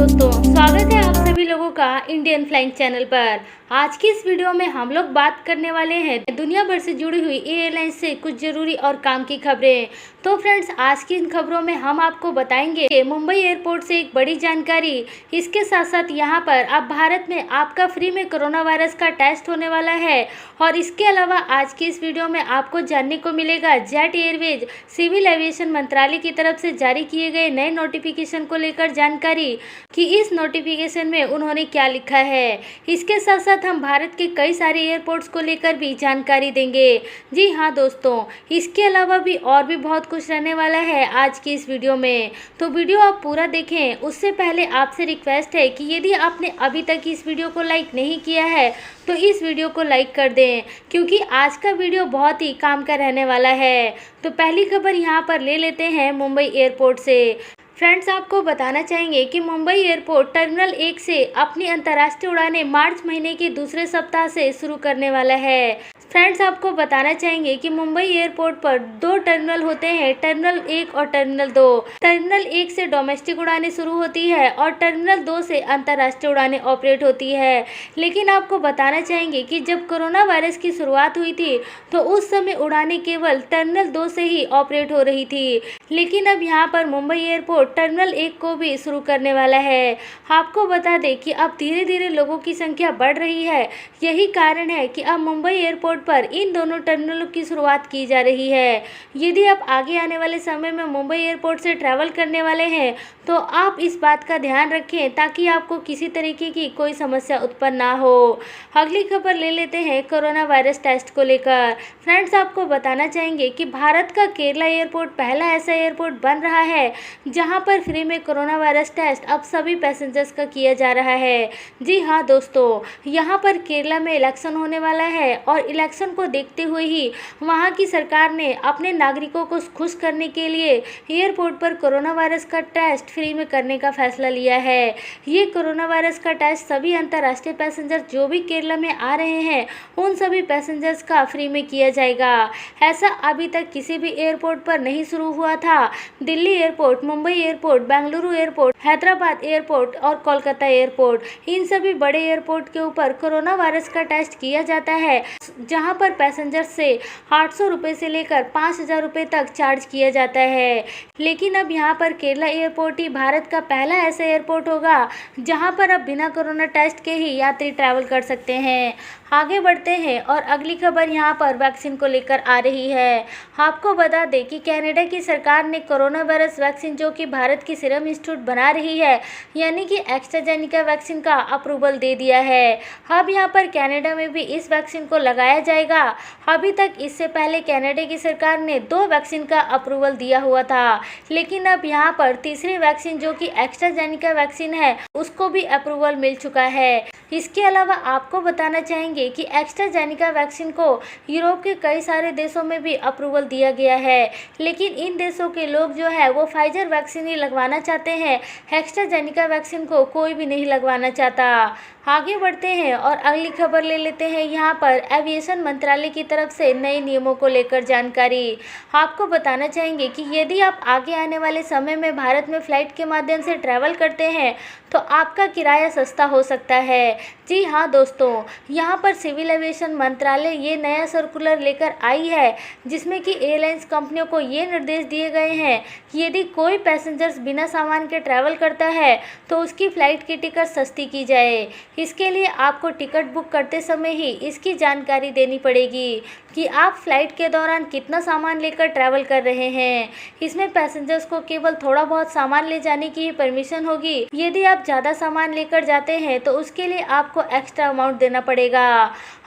दोस्तों, स्वागत है आप सभी लोगों का इंडियन फ्लाइंग चैनल पर। आज की इस वीडियो में हम लोग बात करने वाले हैं दुनिया भर से जुड़ी हुई एयरलाइंस से कुछ जरूरी और काम की खबरें। तो फ्रेंड्स, आज की इन खबरों में हम आपको बताएंगे कि मुंबई एयरपोर्ट से एक बड़ी जानकारी। इसके साथ साथ यहाँ पर अब भारत में आपका फ्री में कोरोना वायरस का टेस्ट होने वाला है। और इसके अलावा आज की इस वीडियो में आपको जानने को मिलेगा जेट एयरवेज सिविल एविएशन मंत्रालय की तरफ से जारी किए गए नए नोटिफिकेशन को लेकर जानकारी कि इस नोटिफिकेशन में उन्होंने क्या लिखा है। इसके साथ साथ हम भारत के कई सारे एयरपोर्ट्स को लेकर भी जानकारी देंगे। जी हाँ दोस्तों, इसके अलावा भी और भी बहुत कुछ रहने वाला है आज की इस वीडियो में, तो वीडियो आप पूरा देखें। उससे पहले आपसे रिक्वेस्ट है कि यदि आपने अभी तक इस वीडियो को लाइक नहीं किया है तो इस वीडियो को लाइक कर दें, क्योंकि आज का वीडियो बहुत ही काम का रहने वाला है। तो पहली खबर यहाँ पर ले लेते हैं मुंबई एयरपोर्ट से। फ्रेंड्स, आपको बताना चाहेंगे कि मुंबई एयरपोर्ट टर्मिनल 1 से अपनी अंतर्राष्ट्रीय उड़ानें मार्च महीने के दूसरे सप्ताह से शुरू करने वाला है। फ्रेंड्स, आपको बताना चाहेंगे कि मुंबई एयरपोर्ट पर 2 टर्मिनल होते हैं, टर्मिनल 1 और टर्मिनल 2। टर्मिनल 1 से डोमेस्टिक उड़ानें शुरू होती है और टर्मिनल 2 से अंतर्राष्ट्रीय उड़ानें ऑपरेट होती है। लेकिन आपको बताना चाहेंगे कि जब कोरोना वायरस की शुरुआत हुई थी तो उस समय उड़ानें केवल टर्मिनल 2 से ही ऑपरेट हो रही थी। लेकिन अब यहाँ पर मुंबई एयरपोर्ट टर्मिनल 1 को भी शुरू करने वाला है। आपको बता दें कि अब धीरे धीरे लोगों की संख्या बढ़ रही है। यही कारण है कि अब मुंबई एयरपोर्ट पर इन दोनों टर्मिनलों की शुरुआत की जा रही है। यदि आप आगे आने वाले समय में मुंबई एयरपोर्ट से ट्रैवल करने वाले हैं तो आप इस बात का ध्यान रखें ताकि आपको किसी तरीके की कोई समस्या उत्पन्न ना हो। अगली खबर ले लेते हैं कोरोना वायरस टेस्ट को लेकर। फ्रेंड्स, आपको बताना चाहेंगे कि भारत का केरला एयरपोर्ट पहला ऐसा एयरपोर्ट बन रहा है जहां पर फ्री में कोरोना वायरस टेस्ट अब सभी पैसेंजर्स का किया जा रहा है। जी हाँ दोस्तों, यहाँ पर केरला में इलेक्शन होने वाला है और इलेक्शन को देखते हुए ही वहां की सरकार ने अपने नागरिकों को खुश करने के लिए एयरपोर्ट पर कोरोना वायरस का टेस्ट फ्री में करने का फैसला लिया है। ये कोरोना वायरस का टेस्ट सभी अंतर्राष्ट्रीय पैसेंजर जो भी केरला में आ रहे हैं उन सभी पैसेंजर्स का फ्री में किया जाएगा। ऐसा अभी तक किसी भी एयरपोर्ट पर नहीं शुरू हुआ था। Delhi airport, Mumbai airport, Bengaluru airport, Hyderabad airport और कोलकाता एयरपोर्ट, इन सभी बड़े एयरपोर्ट के ऊपर कोरोना वायरस का टेस्ट किया जाता है, जहां पर पैसेंजर से 800 रुपये से लेकर 5000 रुपये तक चार्ज किया जाता है। लेकिन अब यहां पर केरला एयरपोर्ट ही भारत का पहला ऐसा एयरपोर्ट होगा जहां पर अब बिना कोरोना टेस्ट के ही यात्री ट्रैवल कर सकते हैं। आगे बढ़ते हैं और अगली खबर यहां पर वैक्सीन को लेकर आ रही है। आपको बता दें कि कनाडा की सरकार ने कोरोना वायरस वैक्सीन जो कि भारत की सीरम इंस्टीट्यूट बना रही है यानी कि एस्ट्राजेनेका वैक्सीन का अप्रूवल दे दिया है। अब यहां पर कनाडा में भी इस वैक्सीन को लगाया जाएगा। अभी तक इससे पहले कनाडा की सरकार ने 2 वैक्सीन का अप्रूवल दिया हुआ था, लेकिन अब यहां पर तीसरी वैक्सीन जो कि एस्ट्राजेनेका वैक्सीन है उसको भी अप्रूवल मिल चुका है। इसके अलावा आपको बताना चाहेंगे कि एस्ट्राजेनेका वैक्सीन को यूरोप के कई सारे देशों में भी अप्रूवल दिया गया है, लेकिन इन देशों के लोग जो है वो फाइजर वैक्सीन ही लगवाना चाहते हैं। एस्ट्राजेनेका वैक्सीन को कोई भी नहीं लगवाना चाहता। आगे बढ़ते हैं और अगली खबर ले लेते हैं। यहाँ पर एविएशन मंत्रालय की तरफ से नए नियमों को लेकर जानकारी। आपको बताना चाहेंगे कि यदि आप आगे आने वाले समय में भारत में फ़्लाइट के माध्यम से ट्रैवल करते हैं तो आपका किराया सस्ता हो सकता है। जी हाँ दोस्तों, यहाँ पर सिविल एविएशन मंत्रालय ये नया सर्कुलर लेकर आई है जिसमें कि एयरलाइंस कंपनियों को ये निर्देश दिए गए हैं कि यदि कोई पैसेंजर्स बिना सामान के ट्रैवल करता है तो उसकी फ़्लाइट की टिकट सस्ती की जाए। इसके लिए आपको टिकट बुक करते समय ही इसकी जानकारी देनी पड़ेगी कि आप फ्लाइट के दौरान कितना सामान लेकर ट्रैवल कर रहे हैं। इसमें पैसेंजर्स को केवल थोड़ा बहुत सामान ले जाने की ही परमिशन होगी। यदि आप ज़्यादा सामान लेकर जाते हैं तो उसके लिए आपको एक्स्ट्रा अमाउंट देना पड़ेगा।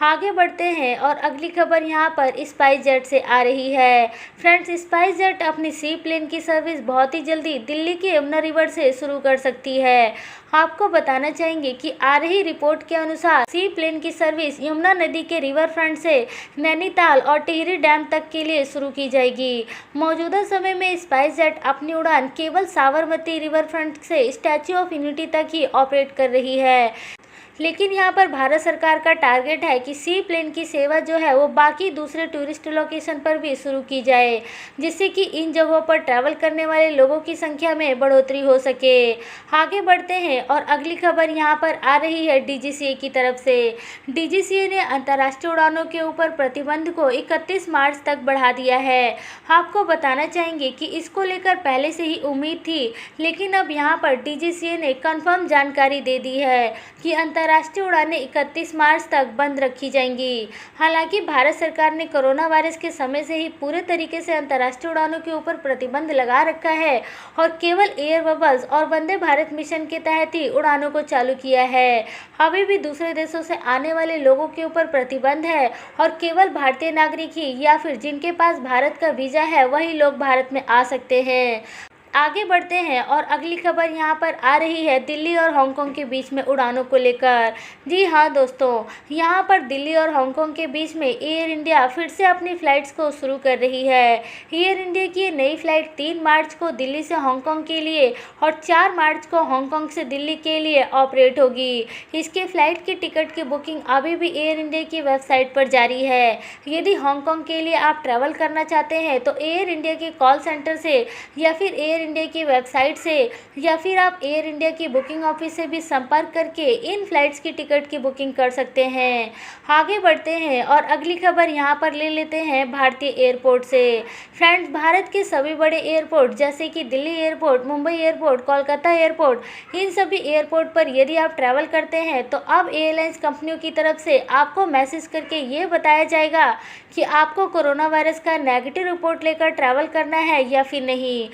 आगे बढ़ते हैं और अगली खबर यहाँ पर स्पाइस जेट से आ रही है। फ्रेंड्स, स्पाइस जेट अपनी सी प्लेन की सर्विस बहुत ही जल्दी दिल्ली के यमुना रिवर से शुरू कर सकती है। आपको बताना चाहेंगे कि आ रही रिपोर्ट के अनुसार सी प्लेन की सर्विस यमुना नदी के रिवर फ्रंट से नैनीताल और टिहरी डैम तक के लिए शुरू की जाएगी। मौजूदा समय में स्पाइस जेट अपनी उड़ान केवल साबरमती रिवर फ्रंट से स्टैच्यू ऑफ यूनिटी तक ही ऑपरेट कर रही है। लेकिन यहाँ पर भारत सरकार का टारगेट है कि सी प्लेन की सेवा जो है वो बाकी दूसरे टूरिस्ट लोकेशन पर भी शुरू की जाए, जिससे कि इन जगहों पर ट्रैवल करने वाले लोगों की संख्या में बढ़ोतरी हो सके। आगे बढ़ते हैं और अगली खबर यहाँ पर आ रही है डीजीसीए की तरफ से। डीजीसीए ने अंतर्राष्ट्रीय उड़ानों के ऊपर प्रतिबंध को 31 मार्च तक बढ़ा दिया है। आपको बताना चाहेंगे कि इसको लेकर पहले से ही उम्मीद थी, लेकिन अब यहाँ पर डीजीसीए ने कंफर्म जानकारी दे दी है कि अंतर्राष्ट्रीय उड़ानें 31 मार्च तक बंद रखी जाएंगी। हालांकि भारत सरकार ने कोरोना वायरस के समय से ही पूरे तरीके से अंतर्राष्ट्रीय उड़ानों के ऊपर प्रतिबंध लगा रखा है और केवल एयर बबल्स और वंदे भारत मिशन के तहत ही उड़ानों को चालू किया है। अभी भी दूसरे देशों से आने वाले लोगों के ऊपर प्रतिबंध है और केवल भारतीय नागरिक ही या फिर जिनके पास भारत का वीज़ा है वही लोग भारत में आ सकते हैं। आगे बढ़ते हैं और अगली खबर यहाँ पर आ रही है दिल्ली और हांगकांग के बीच में उड़ानों को लेकर। जी हाँ दोस्तों, यहाँ पर दिल्ली और हांगकांग के बीच में एयर इंडिया फिर से अपनी फ़्लाइट्स को शुरू कर रही है। एयर इंडिया की ये नई फ़्लाइट 3 मार्च को दिल्ली से हांगकांग के लिए और 4 मार्च को हांगकांग से दिल्ली के लिए ऑपरेट होगी। इसके फ़्लाइट की टिकट की बुकिंग अभी भी एयर इंडिया की वेबसाइट पर जारी है। यदि हांगकांग के लिए आप ट्रैवल करना चाहते हैं तो एयर इंडिया के कॉल सेंटर से या फिर एयर इंडिया की वेबसाइट से या फिर आप एयर इंडिया की बुकिंग ऑफिस से भी संपर्क करके इन फ्लाइट्स की टिकट की बुकिंग कर सकते हैं। आगे बढ़ते हैं और अगली खबर यहाँ पर ले लेते हैं भारतीय एयरपोर्ट से। फ्रेंड्स, भारत के सभी बड़े एयरपोर्ट जैसे कि Delhi airport, Mumbai airport, Kolkata airport, इन सभी एयरपोर्ट पर यदि आप ट्रैवल करते हैं तो अब एयरलाइंस कंपनियों की तरफ से आपको मैसेज करके ये बताया जाएगा कि आपको कोरोना वायरस का नेगेटिव रिपोर्ट लेकर ट्रैवल करना है या फिर नहीं।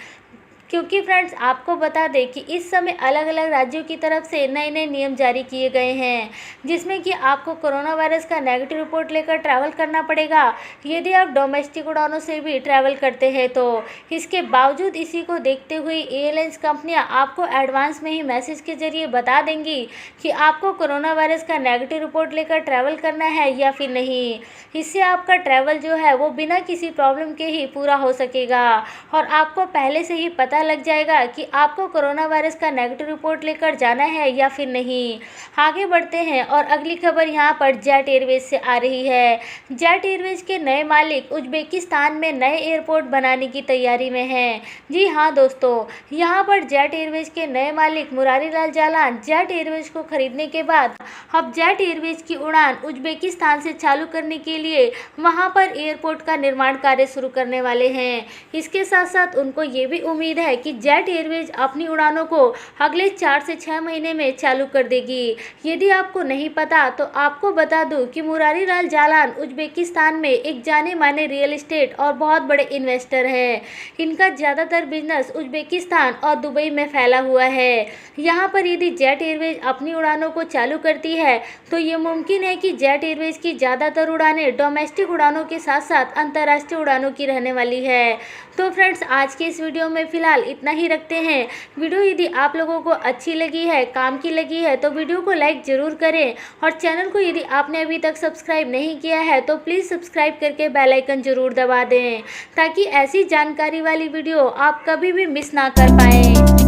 क्योंकि फ्रेंड्स, आपको बता दें कि इस समय अलग अलग राज्यों की तरफ से नए नए नियम जारी किए गए हैं, जिसमें कि आपको कोरोना वायरस का नेगेटिव रिपोर्ट लेकर ट्रैवल करना पड़ेगा यदि आप डोमेस्टिक उड़ानों से भी ट्रैवल करते हैं तो। इसके बावजूद इसी को देखते हुए एयरलाइंस कंपनियां आपको एडवांस में ही मैसेज के जरिए बता देंगी कि आपको कोरोना वायरस का नेगेटिव रिपोर्ट लेकर ट्रैवल करना है या फिर नहीं। इससे आपका ट्रैवल जो है वो बिना किसी प्रॉब्लम के ही पूरा हो सकेगा और आपको पहले से ही पता लग जाएगा कि आपको कोरोना वायरस का नेगेटिव रिपोर्ट लेकर जाना है या फिर नहीं। आगे बढ़ते हैं और अगली खबर यहाँ पर जेट एयरवेज से आ रही है। जेट एयरवेज के नए मालिक उज्बेकिस्तान में नए एयरपोर्ट बनाने की तैयारी में हैं। जी हाँ दोस्तों, यहाँ पर जेट एयरवेज के नए मालिक मुरारी लाल जालान जेट एयरवेज को खरीदने के बाद अब जेट एयरवेज की उड़ान उज्बेकिस्तान से चालू करने के लिए वहाँ पर एयरपोर्ट का निर्माण कार्य शुरू करने वाले हैं। इसके साथ साथ उनको ये भी उम्मीद है कि जेट एयरवेज अपनी उड़ानों को अगले 4 से 6 महीने में चालू कर देगी। यदि आपको नहीं पता तो आपको बता दूं कि मुरारी लाल जालान उज्बेकिस्तान में एक जाने माने रियल एस्टेट और बहुत बड़े इन्वेस्टर हैं। इनका ज़्यादातर बिजनेस उज्बेकिस्तान और दुबई में फैला हुआ है। यहाँ पर यदि जेट एयरवेज अपनी उड़ानों को चालू करती है तो ये मुमकिन है कि जेट एयरवेज की ज़्यादातर उड़ानें डोमेस्टिक उड़ानों के साथ साथ अंतर्राष्ट्रीय उड़ानों की रहने वाली है। तो फ्रेंड्स, आज के इस वीडियो में फ़िलहाल इतना ही रखते हैं। वीडियो यदि आप लोगों को अच्छी लगी है, काम की लगी है तो वीडियो को लाइक ज़रूर करें और चैनल को यदि आपने अभी तक सब्सक्राइब नहीं किया है तो प्लीज़ सब्सक्राइब करके बेल आइकन ज़रूर दबा दें ताकि ऐसी जानकारी वाली वीडियो आप कभी भी मिस ना कर पाएँ।